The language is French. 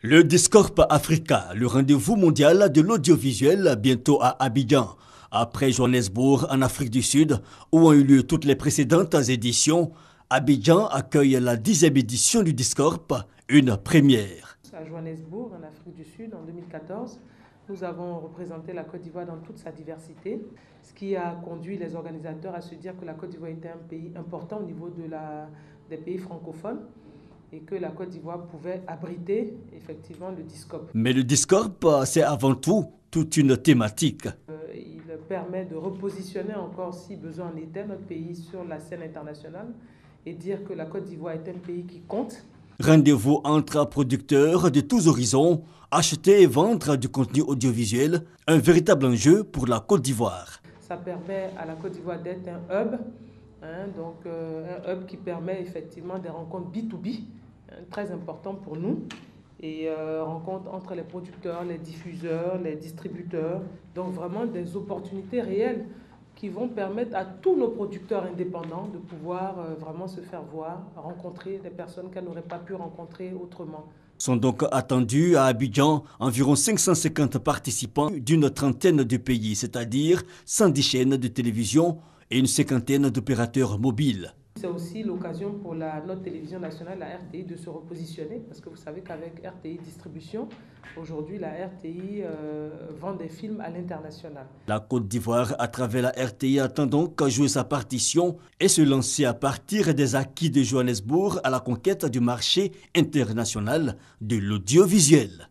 Le Discorp Africa, le rendez-vous mondial de l'audiovisuel, bientôt à Abidjan. Après Johannesburg en Afrique du Sud, où ont eu lieu toutes les précédentes éditions, Abidjan accueille la 10e édition du Discorp, une première. À Johannesburg, en Afrique du Sud, en 2014, nous avons représenté la Côte d'Ivoire dans toute sa diversité, ce qui a conduit les organisateurs à se dire que la Côte d'Ivoire était un pays important au niveau des pays francophones et que la Côte d'Ivoire pouvait abriter effectivement le Discorp. Mais le Discorp, c'est avant tout toute une thématique. Il permet de repositionner encore, si besoin en était, notre pays sur la scène internationale et dire que la Côte d'Ivoire est un pays qui compte. Rendez-vous entre producteurs de tous horizons, acheter et vendre du contenu audiovisuel, un véritable enjeu pour la Côte d'Ivoire. Ça permet à la Côte d'Ivoire d'être un hub, un hub qui permet effectivement des rencontres B2B, très important pour nous, et rencontres entre les producteurs, les diffuseurs, les distributeurs, donc vraiment des opportunités réelles qui vont permettre à tous nos producteurs indépendants de pouvoir vraiment se faire voir, rencontrer des personnes qu'elles n'auraient pas pu rencontrer autrement. Sont donc attendus à Abidjan environ 550 participants d'une trentaine de pays, c'est-à-dire 110 chaînes de télévision et une cinquantaine d'opérateurs mobiles. C'est aussi l'occasion pour notre télévision nationale, la RTI, de se repositionner, parce que vous savez qu'avec RTI Distribution, aujourd'hui la RTI vend des films à l'international. La Côte d'Ivoire, à travers la RTI, attend donc jouer sa partition et se lancer à partir des acquis de Johannesburg à la conquête du marché international de l'audiovisuel.